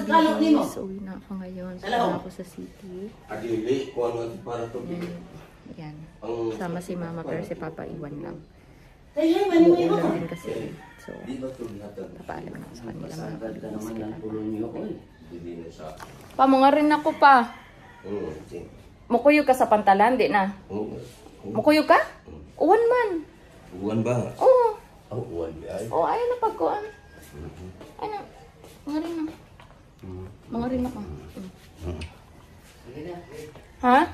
kabibis, uwi na ako ngayon. Sala ako sa city. Adili, kung ano para to. Yan. Sama si mama pero si papa iwan lang. Umuulan din kasi. So, papaalam na ako sa kanila mga kabibis. Pamunga rin ako pa. Mukuyog ka sa pantalan, di na? Mukuyog ka? Uwan man. Uwan ba? Oo. Uwan ba? Oo, ayaw na pagkuhan. Ano? Mga rin na. Mga rin ako. Ha?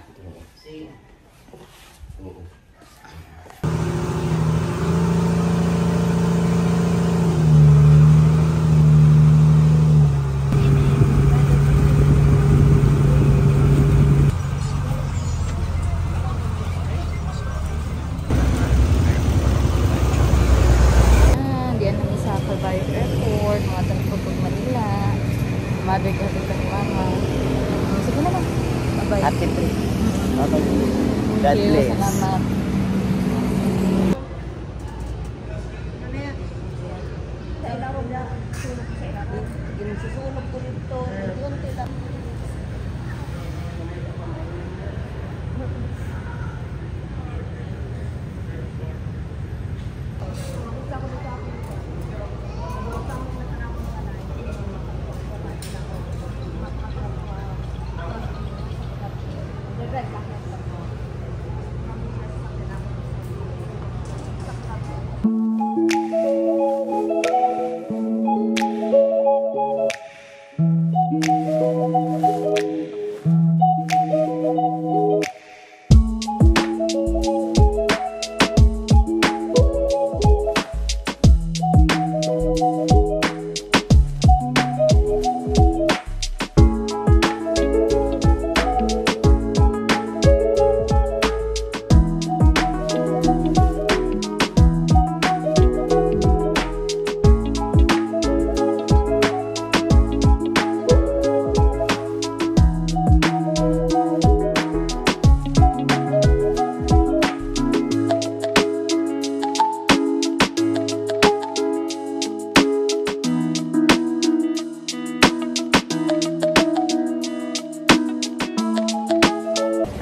Mother ko dito ni mama. Sige na ba? Bye-bye. Happy trip. God bless. Salamat. Susunog ko dito. Unti lang.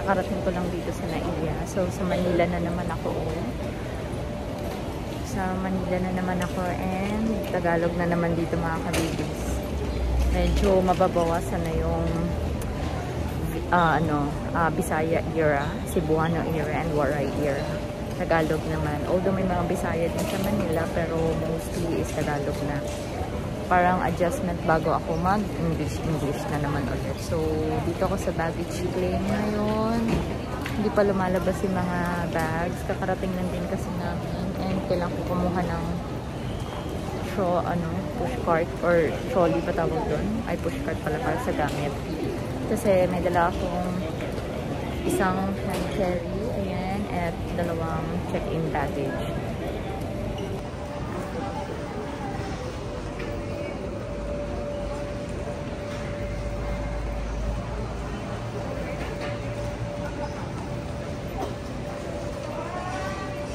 Nakarating ko lang dito sa Naiya. So, sa Manila na naman ako. Sa Manila na naman ako and Tagalog na naman dito mga kabibis. Medyo mababawasan na yung Bisaya era, Cebuano era, and Waray era. Tagalog naman. Although may mga Bisaya din sa Manila, pero mostly is Tagalog na. Parang adjustment bago ako mag-English na naman ulit. So, dito ako sa baggage claim ngayon. Hindi pa lumalabas yung mga bags. Kakarating lang din kasi namin. And kailangan ko kumuha ng push cart or trolley pa tawag doon. Ay, push cart pala para sa gamit. Kasi may dala akong isang hand carry, ayan, at dalawang check-in baggage.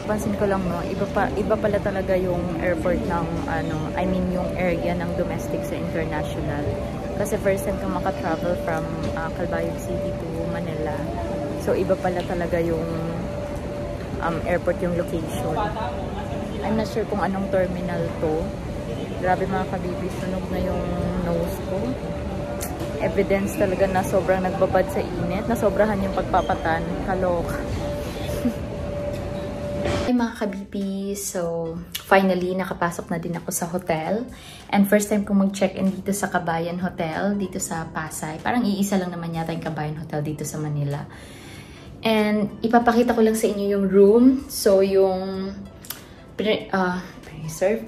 Pansin ko lang, no, iba pala talaga yung airport ng yung area ng domestic sa international. Kasi first time kang maka-travel from Calbayog City to Manila. So iba pala talaga yung airport, yung location. I'm not sure kung anong terminal to. Grabe mga kabibis, sunog na yung nose ko. Evidence talaga na sobrang nagbabad sa init, na sobrahan yung pagpapatan. Kalok. Hey mga kabibi, so finally nakapasok na din ako sa hotel. And first time kong mag-check-in dito sa Kabayan Hotel, dito sa Pasay. Parang iisa lang naman yata yung Kabayan Hotel dito sa Manila. And ipapakita ko lang sa inyo yung room. So yung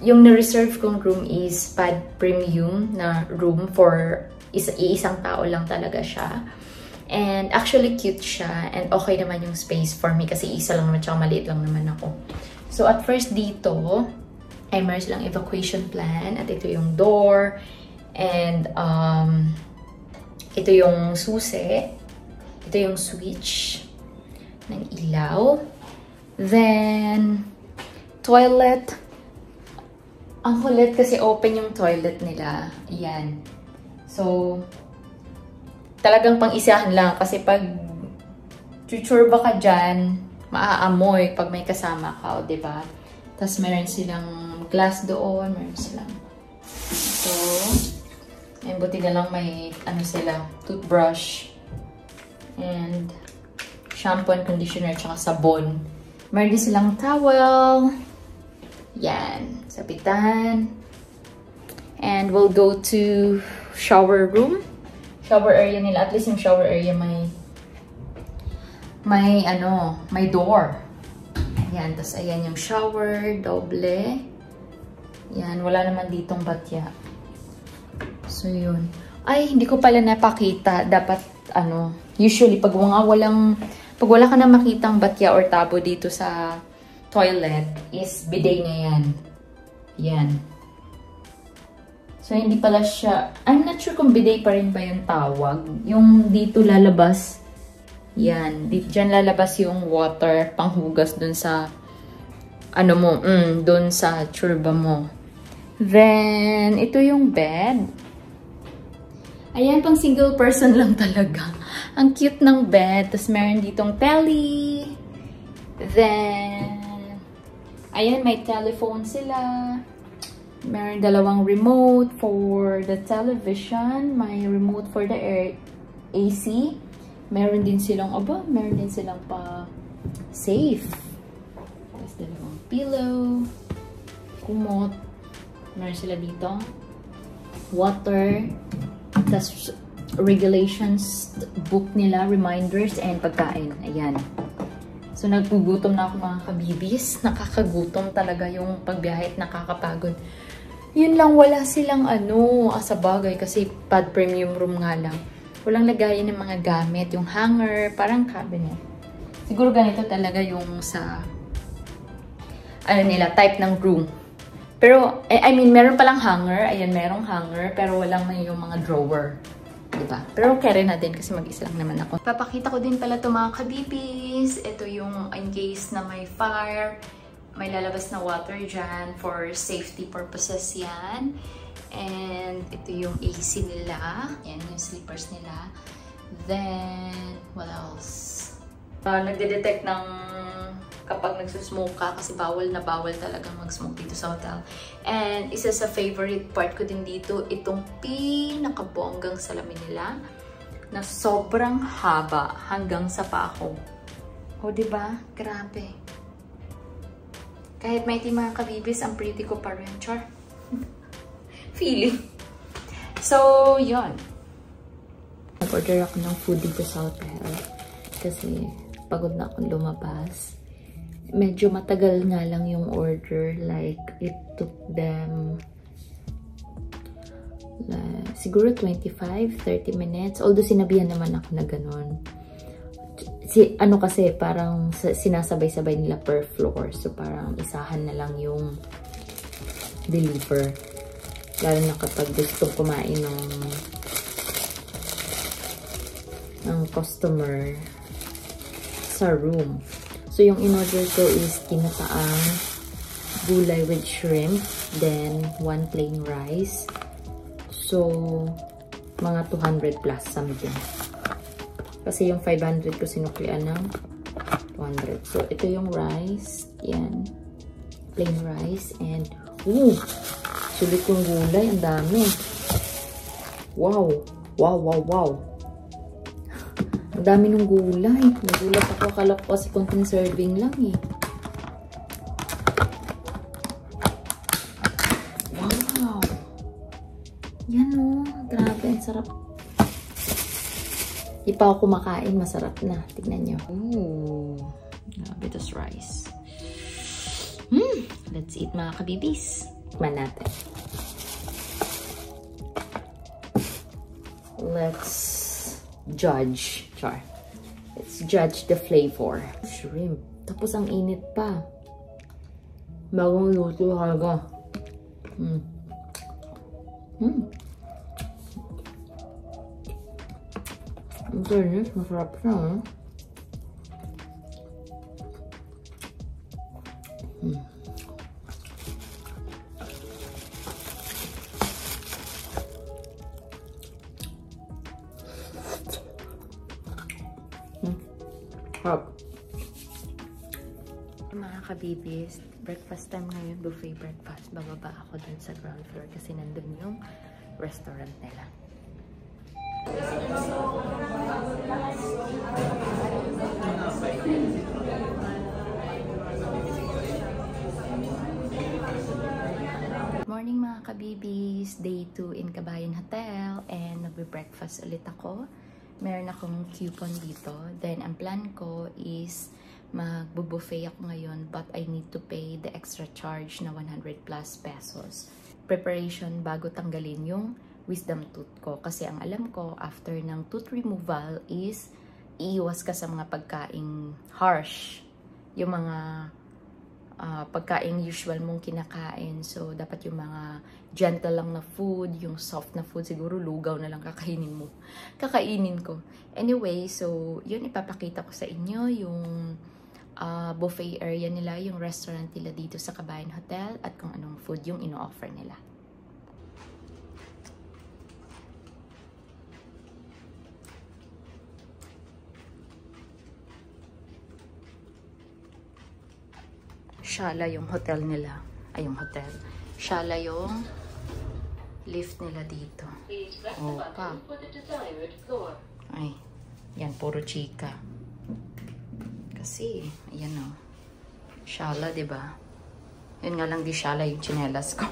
na-reserve kong room is Pad Premium na room for iisang tao lang talaga siya. And actually cute siya and okay naman yung space for me kasi isa lang naman tsaka maliit lang naman ako. So at first dito ay meron silang evacuation plan at ito yung door and ito yung susi, ito yung switch ng ilaw, then toilet. Ang kulit kasi open yung toilet nila. Yan. So, talagang pang-isahan lang. Kasi pag chuchurba ka dyan, maaamoy pag may kasama ka, o diba? Tapos meron silang glass doon, meron silang. So, ayun, buti na lang may, sila, toothbrush, and shampoo and conditioner, tsaka sabon. Meron din silang towel. Yan, sabitan. And we'll go to shower room. Shower area nila. At least yung shower area may door. Ayan, tas ayan yung shower, doble. Yan, wala naman ditong batya. So, yun. Ay, hindi ko pala napakita. Dapat, usually, pag wala ka na makitang batya or tabo dito sa toilet, is bidet na yan. Yan. So, hindi pala siya, I'm not sure kung bidet pa rin ba yung tawag. Yung dito lalabas, yan. Diyan lalabas yung water, panghugas dun sa, dun sa churba mo. Then, ito yung bed. Ayan, pang single person lang talaga. Ang cute ng bed. Tapos, meron ditong telly. Then, ayan, may telephone sila. Meron dalawang remote for the television. May remote for the AC. Meron din silang, meron din silang pa safe. Tapos dalawang pillow. Kumot. Meron sila dito. Water. Tapos regulations book nila, reminders, and pagkain. Ayan. So, nagpugutom na ako mga kabibis. Nakakagutom talaga yung pagbiyahe at nakakapagod. Yun lang, wala silang sa bagay kasi pad premium room nga lang. Walang lagayan ng mga gamit. Yung hanger, parang cabinet. Siguro ganito talaga yung sa, type ng room. Pero, meron palang hanger. Ayan, merong hanger. Pero walang may yung mga drawer. Diba? Pero okay rin na din kasi mag-isa lang naman ako. Papakita ko din pala ito mga kabibis. Ito yung in case na may fire. May lalabas na water dyan for safety purposes yan. And ito yung AC nila. Yan yung sleepers nila. Then, what else? Nagde-detect ng kapag nagsusmoke ka kasi bawal na bawal talagang mag-smoke dito sa hotel. And isa sa favorite part ko din dito, itong pinakabonggang salamin nila na sobrang haba hanggang sa pako. O, diba? Grabe. Kahit may mga kabibis, ang pretty ko pa rin. Char. Feeling. So, yun. Nag-order ako ng food dito sa hotel kasi pagod na akong lumabas. Medyo matagal nga lang yung order. Like, it took them siguro 25-30 minutes. Although, sinabihan naman ako na ganun. Kasi, parang sinasabay-sabay nila per floor. So, parang isahan na lang yung deliver. Lalo na kapag gusto kumain ng customer sa room. So, yung in-order ko is kinataang gulay with shrimp. Then, 1 plain rice. So, mga 200 plus something. Kasi yung 500 ko sinuklian ng 200. So, ito yung rice. Yan. Plain rice. And, sulit yung gulay. Ang dami. Wow. Wow, wow, wow. Ang dami ng gulay. Nagulat ako. Akala ko kasi konting serving lang eh. Wow. Yan o. Grabe. Ang sarap. Di pa ako kumakain. Masarap na. Tignan nyo. Ooh. Grabe. This rice. Let's eat mga kabibis. Tikman natin. Let's judge. Char. Let's judge the flavor. Shrimp. Tapos ang init pa. Bagong luto talaga. Ang fairness, masarap siya. Mga kabibis, breakfast time ngayon, buffet breakfast. Bababa ako dun sa ground floor kasi nandun yung restaurant nila. Morning mga kabibis, day 2 in Kabayan Hotel and magbe-breakfast ulit ako. Meron akong coupon dito. Then ang plan ko is magbo-buffet ako ngayon but I need to pay the extra charge na 100 plus pesos. Preparation bago tanggalin yung wisdom tooth ko. Kasi ang alam ko after ng tooth removal is iiwas ka sa mga pagkaing harsh. Yung mga pagkaing usual mong kinakain. So, dapat yung mga gentle lang na food, yung soft na food, siguro lugaw na lang kakainin mo. Kakainin ko. Anyway, so, yun ipapakita ko sa inyo yung buffet area nila, yung restaurant nila dito sa Kabayan Hotel at kung anong food yung ino-offer nila. Shala yung hotel nila. Ay, yung hotel. Shala yung lift nila dito. Opa. Ay, yan, puro chika. Kasi, ayan o. Shala, diba? Yun nga lang, di shala yung tsinelas ko.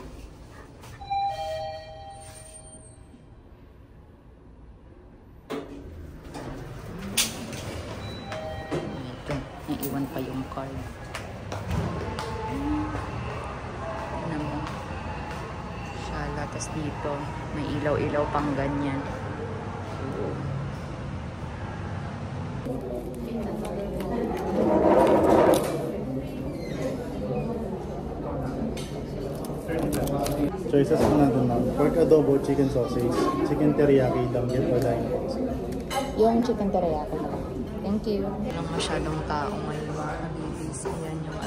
Ito, naiwan pa yung card. Tapos dito, may ilaw-ilaw pang ganyan. Choices ko nandun na. Pork adobo, chicken sausage, chicken teriyaki, damgyat o dine. Yung chicken teriyaki. Thank you. Walang masyadong tao ngayon mga kabibis. Yan yung